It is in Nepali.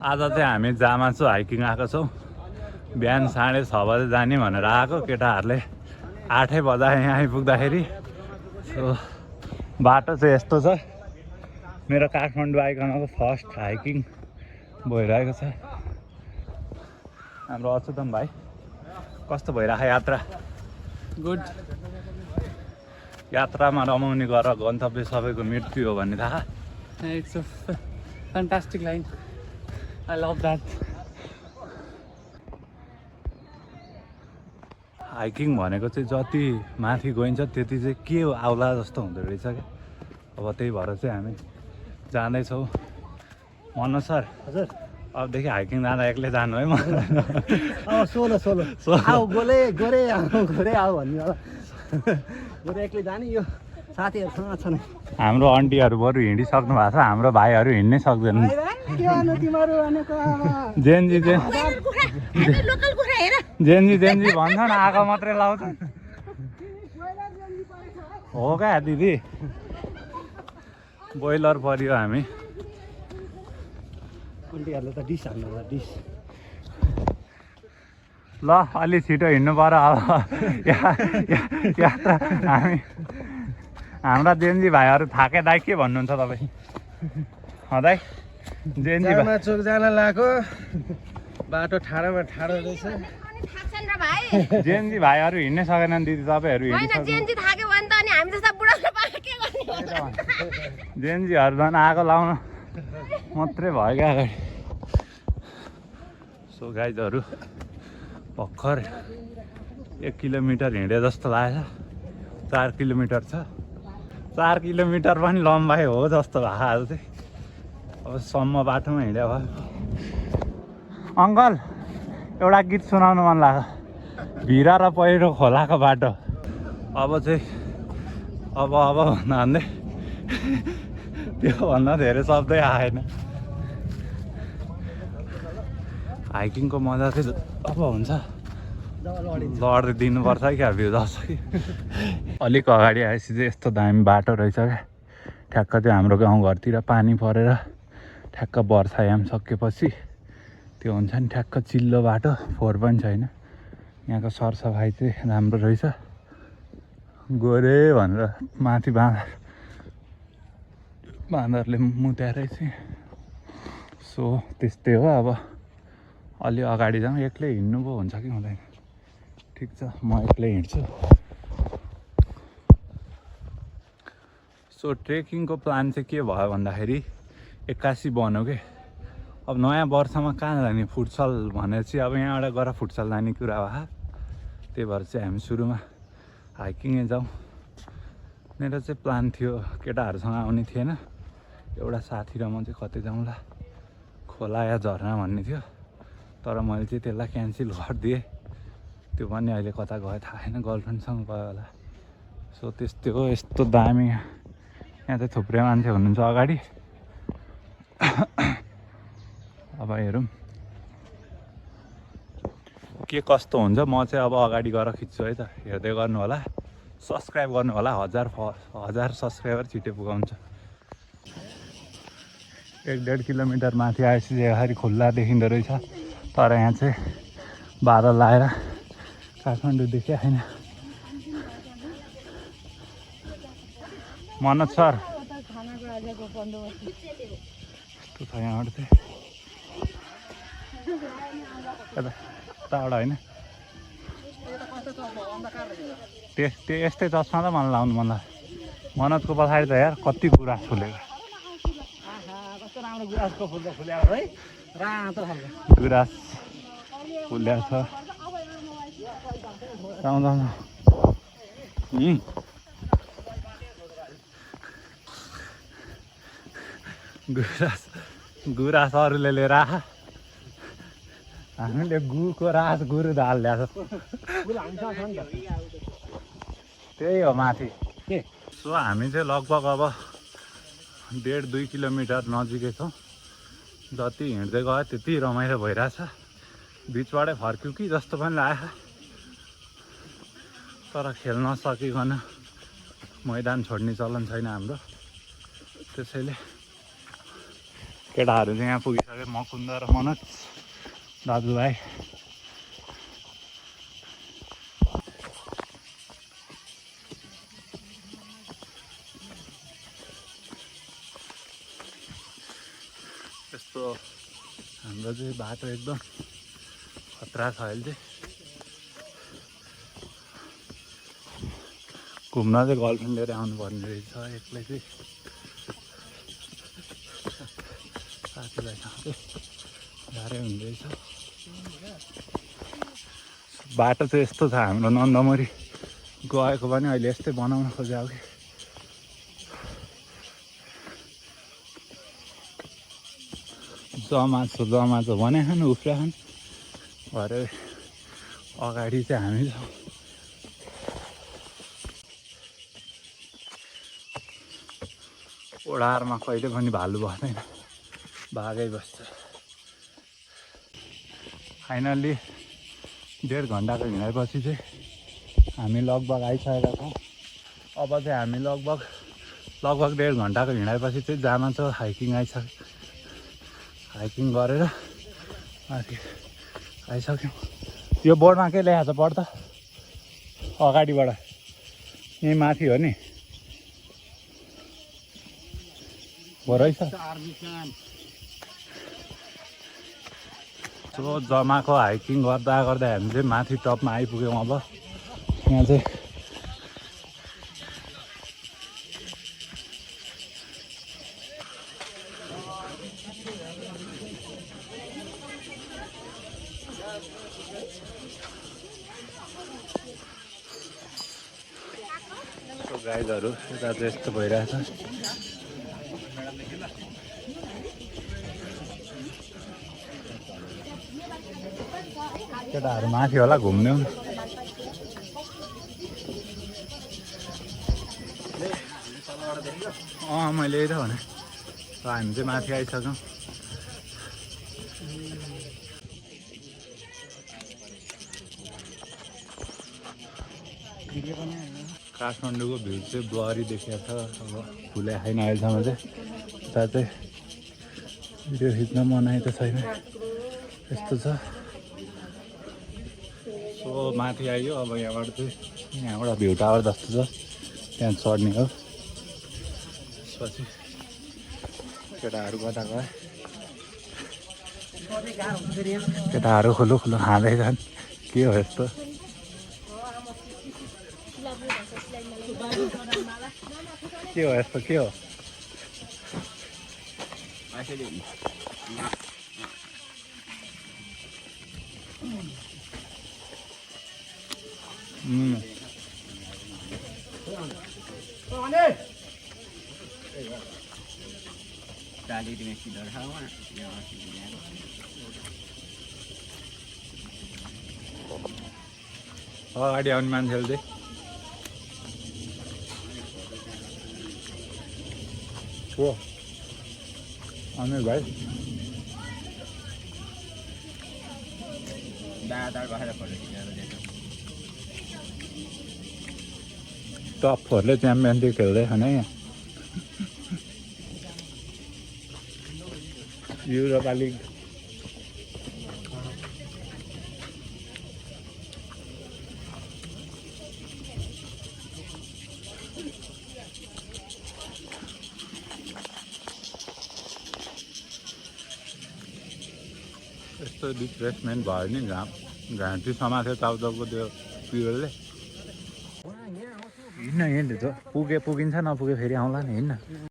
आज चाहिँ हामी जामासु हाइकिङ आएको छौँ। बिहान 6:30 बजे जाने भनेर आएको केटाहरूले 8 बजा यहाँ आइपुग्दाखेरि। सो बाटो चाहिँ यस्तो छ। मेरो काठमाडौँ आइकनको फर्स्ट हाइकिङ भइरहेको छ। हाम्रो अच्युतम भाइ कस्तो भइरहेको यात्रा? गुड। यात्रामा रमाउने गरेर गन्तव्य सबैको मृत्यु हो भन्ने थाहा। It's a fantastic line. I love that. Hiking भनेको चाहिँ जति माथि गइन्छ त्यति चाहिँ के आउला जस्तो हुँदो रहेछ क्या। अब त्यही भएर चाहिँ हामी जाँदैछौँ। मनोज सर, हजुर, अबदेखि हाइकिङ जाँदा एक्लै जानु है। म सोलो आऊ गोरे आऊ भन्ने होला। गोरे एक्लै जाने, यो साथीहरूसँग छ नि। हाम्रो आन्टीहरू बरु हिँडिसक्नु भएको छ, हाम्रो भाइहरू हिँड्नै सक्दैनन्। जेन्जी भन्छन्, आगो मात्रै लाउँछ। हो क्या दिदी, बोइलर पर्यो हामी। आन्टीहरूले त डिस हाल्नु होला, डिस। ल अलि छिटो हिँड्नु पर्यो अब। यात्रा हाम्रा जेन्जी भाइहरू थाके दाइ के भन्नुहुन्छ तपाईँ? दाइ जेन्जी भाइ चोक जान लाग्यो, बाटो ठाडोमा ठाडो रहेछ। जेन्जी भाइहरू हिँड्नै सकेनन् दिदी, तपाईँहरू जेन्जीहरू झन् आगो लाउन मात्रै भयो क्या अगाडि। सो गाइजहरू भर्खर 1 किलोमिटर हिँडे जस्तो लाग्छ। 4 किलोमिटर छ। 4 किलोमिटर पनि लम्बाइ हो जस्तो भएको आज चाहिँ। अब सम्म बाटोमा हिँड्यो भयो। अङ्कल एउटा गीत सुनाउनु मन लाग्यो, भिरा र पहिरो खोलाको बाटो। अब चाहिँ अब भन्दै त्योभन्दा धेरै शब्दै आएन। हाइकिङको मजा चाहिँ अब हुन्छ, लड्दै दिनुपर्छ क्या, भ्यू जस्तो कि। अलिक अगाडि आएपछि चाहिँ यस्तो दामी बाटो रहेछ क्या। ठ्याक्क चाहिँ हाम्रो गाउँघरतिर पानी परेर ठ्याक्क वर्षायाम सकेपछि त्यो हुन्छ नि, ठ्याक्क चिल्लो बाटो, फोहोर पनि छैन। यहाँको सरसफाइ चाहिँ राम्रो रहेछ। गोरे भनेर माथि बाँदरले मुत्याएरै चाहिँ। सो त्यस्तै हो। अब अलि अगाडि जाउँ। एक्लै हिँड्नु पो हुन्छ कि हुँदैन? ठिक छ, म एक्लै हिँड्छु। सो ट्रेकिङको प्लान चाहिँ के भयो भन्दाखेरि 81 बन्यो कि। अब नयाँ वर्षमा कहाँ जाने, फुटसल भनेर चाहिँ अब यहाँबाट गएर फुटसल जाने कुरा भयो। त्यही भएर चाहिँ हामी सुरुमा हाइकिङै जाउँ। मेरो चाहिँ प्लान थियो, केटाहरूसँग आउने थिएन। एउटा साथी र म चाहिँ कतै जाउँला, खोला या झरना भन्ने थियो। तर मैले चाहिँ त्यसलाई क्यान्सल गरिदिएँ। त्यो पनि अहिले कता गयो थाहा छैन, गर्लफ्रेन्डसँग गयो होला। सो त्यस्तै हो। यस्तो दामी यहाँ चाहिँ थुप्रै मान्छे हुनुहुन्छ अगाडि। अब हेरौँ के कस्तो हुन्छ। म चाहिँ अब अगाडि गएर खिच्छु है त, हेर्दै गर्नु होला। सब्सक्राइब गर्नु होला। 1000 सब्सक्राइबर छिटै पुगाउँछ। 1.5 किलोमिटर माथि आएपछि यसरी खुल्ला देखिँदो रहेछ। तर यहाँ चाहिँ बादल लाएर काठमाडौँ देखिया छैन। मनोज सर यस्तो छ यहाँबाट चाहिँ। यताबाट होइन, यस्तै चस्मा त मलाई लाउनु मन लाग्यो। मनोजको पछाडि त यार कति गुराँस फुलेको। गुराँस फुल्या छ। गुराँस अरूले लिएर आए, हामीले गुको रास गुरु दाल ल्याएको। त्यही हो माथि के। सो हामी चाहिँ लगभग अब 1.5-2 किलोमिटर नजिकै छौँ। जति हिँड्दै गयो त्यति रमाइलो भइरहेछ। बिचबाटै फर्क्यौँ कि जस्तो पनि लाग्यो। तर खेल्न सकिकन मैदान छोड्ने चलन छैन हाम्रो, त्यसैले केटाहरू चाहिँ यहाँ पुगिसक्यो मकुन्द र मनोज दाजुभाइ यस्तो हाम्रो चाहिँ बाटो एकदम खतरा छ अहिले चाहिँ घुम्न चाहिँ गर्लफ्रेन्ड लिएर आउनुपर्ने रहेछ एक्लै चाहिँ साथीभाइसँग चाहिँ गाह्रै हुँदैछ बाटो चाहिँ यस्तो छ हाम्रो नन्दमुरी गएको पनि अहिले यस्तै बनाउन खोजेको कि जमा छ भने खानु उफ्रा खानु भरे अगाडि चाहिँ हामी छौँ ओडारमा कहिले पनि भालु बस्दैन बाघै बस्छ फाइनल्ली 1.5 घन्टाको हिँडाइपछि चाहिँ हामी लगभग आइसकेका छौँ अब चाहिँ हामी लगभग 1.5 घन्टाको हिँडाइपछि चाहिँ जान छ हाइकिङ हाइकिङ गरेर माथि आइसक्यौँ यो बोर्डमा के लेखाएको छ पढ्छ अगाडिबाट यहीँ माथि हो नि हो रहेछ सो जमाको हाइकिङ गर्दा हामी चाहिँ माथि टपमा आइपुग्यौँ अब यहाँ चाहिँ गाइडहरू यता चाहिँ यस्तो भइरहेछ केटाहरू माथि होला घुम्ने मैले यही त भने हामी चाहिँ माथि आइसक्यौँ काठमाडौँको भ्यू चाहिँ ब्लरी देखिएको छ अब फुलै छैन अहिलेसम्म चाहिँ उता चाहिँ भिडियो खिच्न मनाइ त छैन यस्तो छ सो माथि आइयो अब यहाँबाट चाहिँ यहाँबाट भ्यू टावर जस्तो छ त्यहाँ चढ्ने हो त्यसपछि केटाहरू कता गए केटाहरू खुलो खाँदै छन् के हो यस्तो के हो यस्तो के हो अगाडि आउने मान्छेले चाहिँ हो अनिल भाइ टपहरूले च्याम्पियनसिप खेल्दैछ नि यहाँ युरोपा लिग यस्तो रिफ्रेसमेन्ट भयो नि घाँटी समाथ्यो चाउचाउको त्यो पिरोलले हिँड्न हिँड्छ पुगिन्छ नपुगे फेरि आउँला नि हिँड्न